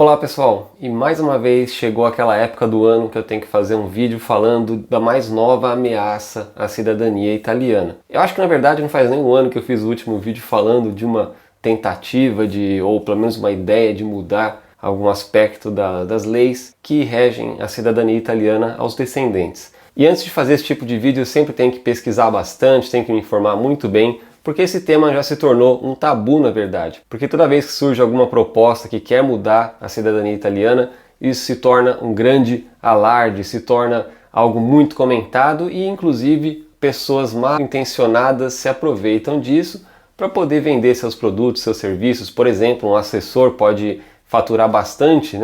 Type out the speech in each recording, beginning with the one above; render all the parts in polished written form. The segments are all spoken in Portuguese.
Olá pessoal, e mais uma vez chegou aquela época do ano que eu tenho que fazer um vídeo falando da mais nova ameaça à cidadania italiana. Eu acho que na verdade não faz nem um ano que eu fiz o último vídeo falando de uma tentativa ou pelo menos uma ideia de mudar algum aspecto das leis que regem a cidadania italiana aos descendentes. E antes de fazer esse tipo de vídeo eu sempre tenho que pesquisar bastante, tenho que me informar muito bem, porque esse tema já se tornou um tabu na verdade. Porque toda vez que surge alguma proposta que quer mudar a cidadania italiana, isso se torna um grande alarde, se torna algo muito comentado e inclusive pessoas mal intencionadas se aproveitam disso para poder vender seus produtos, seus serviços. Por exemplo, um assessor pode faturar bastante,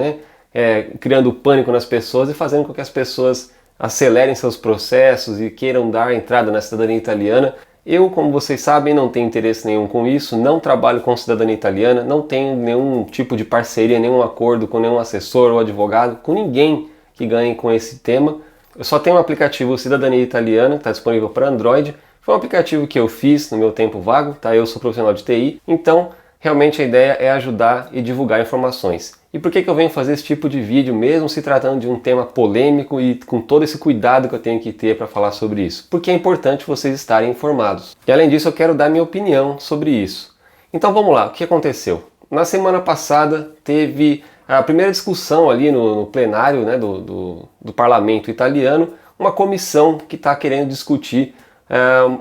criando pânico nas pessoas e fazendo com que as pessoas acelerem seus processos e queiram dar entrada na cidadania italiana. Eu, como vocês sabem, não tenho interesse nenhum com isso, não trabalho com cidadania italiana, não tenho nenhum tipo de parceria, nenhum acordo com nenhum assessor ou advogado, com ninguém que ganhe com esse tema. Eu só tenho um aplicativo Cidadania Italiana, que está disponível para Android. Foi um aplicativo que eu fiz no meu tempo vago, tá? Eu sou profissional de TI, então realmente a ideia é ajudar e divulgar informações. E por que eu venho fazer esse tipo de vídeo, mesmo se tratando de um tema polêmico e com todo esse cuidado que eu tenho que ter para falar sobre isso? Porque é importante vocês estarem informados. E além disso, eu quero dar minha opinião sobre isso. Então vamos lá, o que aconteceu? Na semana passada teve a primeira discussão ali no plenário do parlamento italiano, uma comissão que está querendo discutir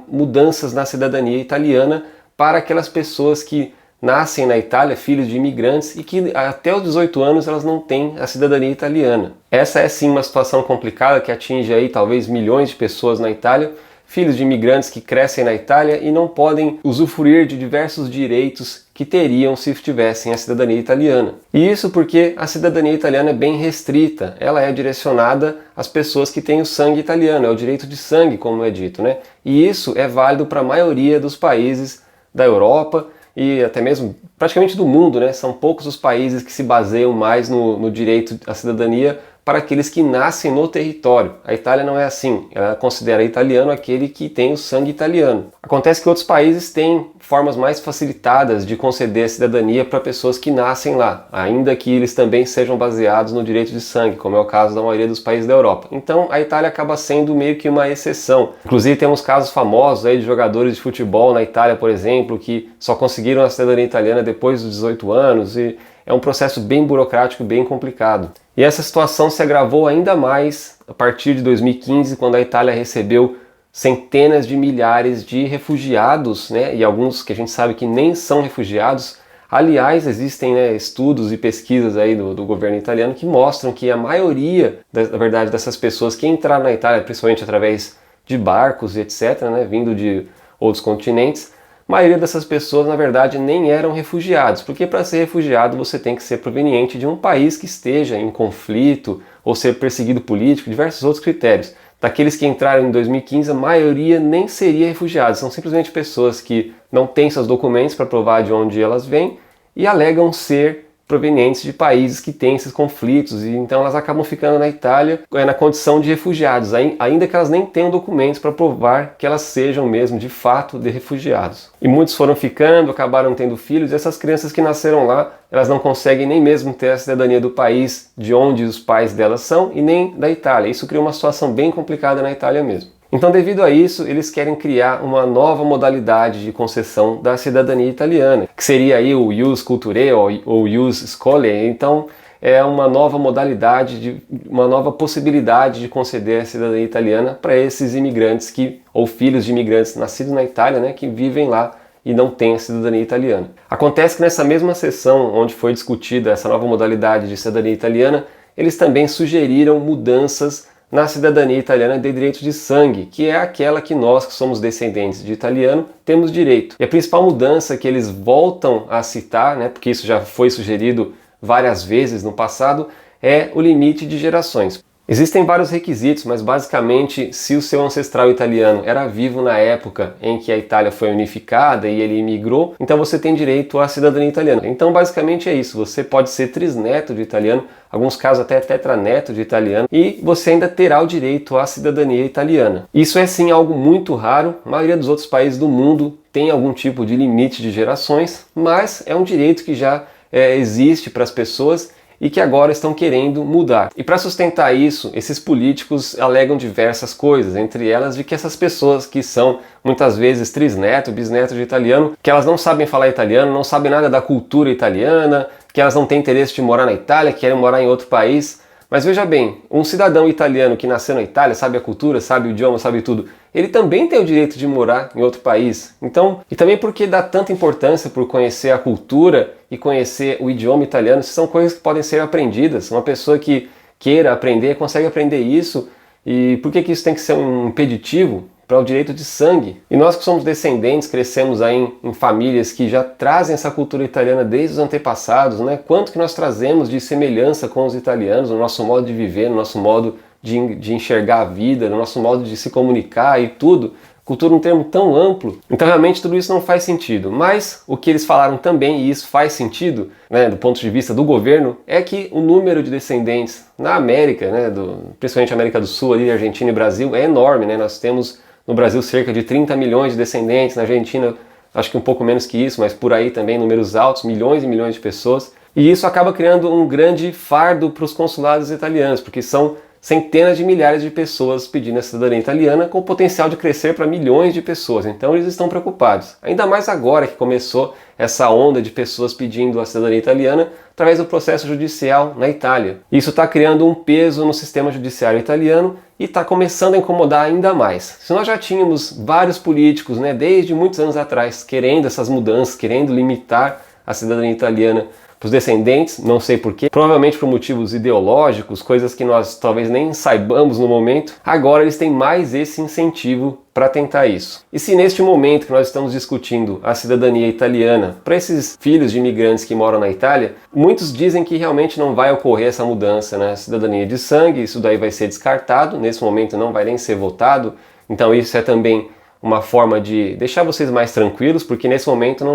mudanças na cidadania italiana para aquelas pessoas que nascem na Itália, filhos de imigrantes, e que até os 18 anos elas não têm a cidadania italiana. Essa é sim uma situação complicada que atinge aí talvez milhões de pessoas na Itália, filhos de imigrantes que crescem na Itália e não podem usufruir de diversos direitos que teriam se tivessem a cidadania italiana. E isso porque a cidadania italiana é bem restrita, ela é direcionada às pessoas que têm o sangue italiano, é o direito de sangue, como é dito, né? E isso é válido para a maioria dos países da Europa e até mesmo praticamente do mundo, né? São poucos os países que se baseiam mais no direito à cidadania para aqueles que nascem no território. A Itália não é assim, ela considera italiano aquele que tem o sangue italiano. Acontece que outros países têm formas mais facilitadas de conceder a cidadania para pessoas que nascem lá, ainda que eles também sejam baseados no direito de sangue, como é o caso da maioria dos países da Europa. Então a Itália acaba sendo meio que uma exceção. Inclusive temos casos famosos aí de jogadores de futebol na Itália, por exemplo, que só conseguiram a cidadania italiana depois dos 18 anos e é um processo bem burocrático, bem complicado. E essa situação se agravou ainda mais a partir de 2015, quando a Itália recebeu centenas de milhares de refugiados, e alguns que a gente sabe que nem são refugiados. Aliás, existem estudos e pesquisas aí do governo italiano que mostram que a maioria, na verdade, dessas pessoas que entraram na Itália, principalmente através de barcos e etc., vindo de outros continentes, a maioria dessas pessoas, na verdade, nem eram refugiados, porque para ser refugiado você tem que ser proveniente de um país que esteja em conflito ou ser perseguido político, diversos outros critérios. Daqueles que entraram em 2015, a maioria nem seria refugiados, são simplesmente pessoas que não têm seus documentos para provar de onde elas vêm e alegam ser provenientes de países que têm esses conflitos, e então elas acabam ficando na Itália na condição de refugiados, ainda que elas nem tenham documentos para provar que elas sejam mesmo de fato de refugiados. E muitos foram ficando, acabaram tendo filhos, e essas crianças que nasceram lá, elas não conseguem nem mesmo ter a cidadania do país de onde os pais delas são e nem da Itália. Isso cria uma situação bem complicada na Itália mesmo. Então, devido a isso, eles querem criar uma nova modalidade de concessão da cidadania italiana, que seria aí o ius culturae ou ius scholae. Então, é uma nova modalidade, uma nova possibilidade de conceder a cidadania italiana para esses imigrantes ou filhos de imigrantes nascidos na Itália, que vivem lá e não têm a cidadania italiana. Acontece que nessa mesma sessão onde foi discutida essa nova modalidade de cidadania italiana, eles também sugeriram mudanças na cidadania italiana de direito de sangue, que é aquela que nós, que somos descendentes de italiano, temos direito. E a principal mudança que eles voltam a citar, porque isso já foi sugerido várias vezes no passado, é o limite de gerações. Existem vários requisitos, mas basicamente, se o seu ancestral italiano era vivo na época em que a Itália foi unificada e ele imigrou, então você tem direito à cidadania italiana. Então basicamente é isso, você pode ser trisneto de italiano, alguns casos até tetraneto de italiano, e você ainda terá o direito à cidadania italiana. Isso é sim algo muito raro, a maioria dos outros países do mundo tem algum tipo de limite de gerações, mas é um direito que já existe para as pessoas. e que agora estão querendo mudar. E para sustentar isso, esses políticos alegam diversas coisas, entre elas de que essas pessoas que são muitas vezes trisneto, bisneto de italiano, que elas não sabem falar italiano, não sabem nada da cultura italiana, que elas não têm interesse de morar na Itália, querem morar em outro país. Mas veja bem, um cidadão italiano que nasceu na Itália, sabe a cultura, sabe o idioma, sabe tudo, ele também tem o direito de morar em outro país. Então, e também porque dá tanta importância por conhecer a cultura e conhecer o idioma italiano, são coisas que podem ser aprendidas. Uma pessoa que queira aprender, consegue aprender isso. E por que isso tem que ser um impeditivo para o direito de sangue? E nós que somos descendentes, crescemos aí em famílias que já trazem essa cultura italiana desde os antepassados, né? Quanto que nós trazemos de semelhança com os italianos, no nosso modo de viver, no nosso modo de enxergar a vida, no nosso modo de se comunicar e tudo. Cultura é um termo tão amplo, então realmente tudo isso não faz sentido. Mas o que eles falaram também, e isso faz sentido, né, do ponto de vista do governo, é que o número de descendentes na América, né, principalmente América do Sul, ali, Argentina e Brasil, é enorme, né? Nós temos no Brasil cerca de 30 milhões de descendentes, na Argentina acho que um pouco menos que isso, mas por aí também números altos, milhões e milhões de pessoas. E isso acaba criando um grande fardo para os consulados italianos, porque são centenas de milhares de pessoas pedindo a cidadania italiana, com o potencial de crescer para milhões de pessoas. Então eles estão preocupados. Ainda mais agora que começou essa onda de pessoas pedindo a cidadania italiana através do processo judicial na Itália. Isso está criando um peso no sistema judiciário italiano e está começando a incomodar ainda mais. Se nós já tínhamos vários políticos, né, desde muitos anos atrás, querendo essas mudanças, querendo limitar a cidadania italiana para os descendentes, não sei porquê, provavelmente por motivos ideológicos, coisas que nós talvez nem saibamos no momento, agora eles têm mais esse incentivo para tentar isso. E se neste momento que nós estamos discutindo a cidadania italiana para esses filhos de imigrantes que moram na Itália, muitos dizem que realmente não vai ocorrer essa mudança, né? Cidadania de sangue, isso daí vai ser descartado, nesse momento não vai nem ser votado, então isso é também uma forma de deixar vocês mais tranquilos, porque nesse momento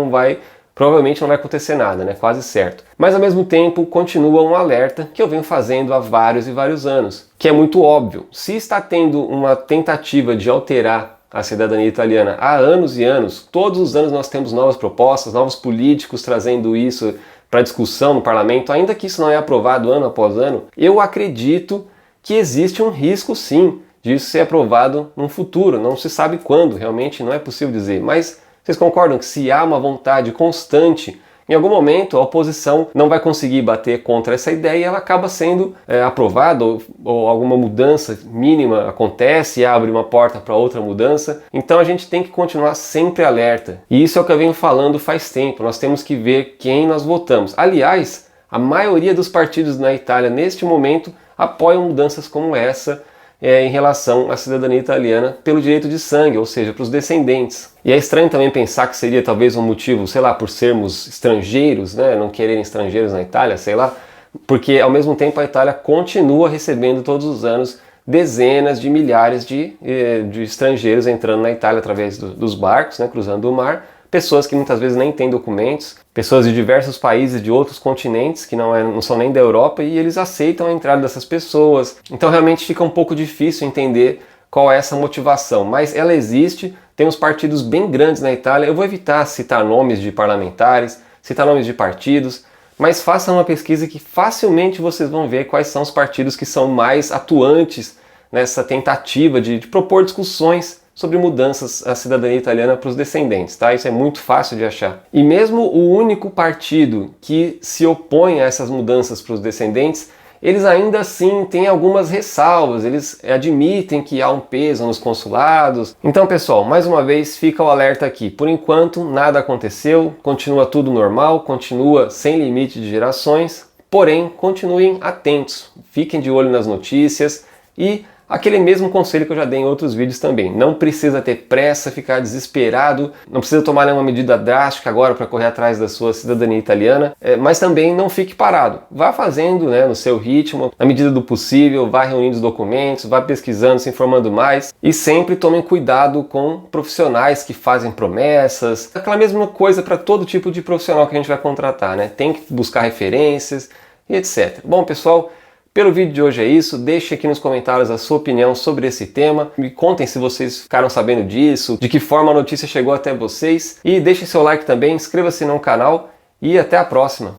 provavelmente não vai acontecer nada, né? Quase certo. Mas ao mesmo tempo continua um alerta que eu venho fazendo há vários e vários anos, que é muito óbvio. Se está tendo uma tentativa de alterar a cidadania italiana há anos e anos, todos os anos nós temos novas propostas, novos políticos trazendo isso para discussão no parlamento, ainda que isso não é aprovado ano após ano, eu acredito que existe um risco sim disso ser aprovado no futuro. Não se sabe quando, realmente não é possível dizer, mas vocês concordam que se há uma vontade constante, em algum momento a oposição não vai conseguir bater contra essa ideia e ela acaba sendo aprovada ou alguma mudança mínima acontece e abre uma porta para outra mudança. Então a gente tem que continuar sempre alerta. E isso é o que eu venho falando faz tempo. Nós temos que ver quem nós votamos. Aliás, a maioria dos partidos na Itália neste momento apoiam mudanças como essa em relação à cidadania italiana pelo direito de sangue, ou seja, para os descendentes. E é estranho também pensar que seria talvez um motivo, sei lá, por sermos estrangeiros, né, não quererem estrangeiros na Itália, sei lá, porque ao mesmo tempo a Itália continua recebendo todos os anos dezenas de milhares de estrangeiros entrando na Itália através dos barcos, né, cruzando o mar, pessoas que muitas vezes nem têm documentos, pessoas de diversos países, de outros continentes, que não são nem da Europa, e eles aceitam a entrada dessas pessoas. Então realmente fica um pouco difícil entender qual é essa motivação, mas ela existe, tem uns partidos bem grandes na Itália. Eu vou evitar citar nomes de parlamentares, citar nomes de partidos, mas façam uma pesquisa que facilmente vocês vão ver quais são os partidos que são mais atuantes nessa tentativa de propor discussões sobre mudanças à cidadania italiana para os descendentes, tá? Isso é muito fácil de achar. E mesmo o único partido que se opõe a essas mudanças para os descendentes, eles ainda assim têm algumas ressalvas, eles admitem que há um peso nos consulados. Então, pessoal, mais uma vez fica o alerta aqui. Por enquanto, nada aconteceu, continua tudo normal, continua sem limite de gerações, porém, continuem atentos, fiquem de olho nas notícias e aquele mesmo conselho que eu já dei em outros vídeos também. Não precisa ter pressa, ficar desesperado, não precisa tomar nenhuma medida drástica agora para correr atrás da sua cidadania italiana, mas também não fique parado. Vá fazendo, né, no seu ritmo, na medida do possível, vá reunindo os documentos, vá pesquisando, se informando mais e sempre tomem cuidado com profissionais que fazem promessas. Aquela mesma coisa para todo tipo de profissional que a gente vai contratar, né? Tem que buscar referências e etc. Bom, pessoal, pelo vídeo de hoje é isso, deixe aqui nos comentários a sua opinião sobre esse tema, me contem se vocês ficaram sabendo disso, de que forma a notícia chegou até vocês e deixe seu like também, inscreva-se no canal e até a próxima!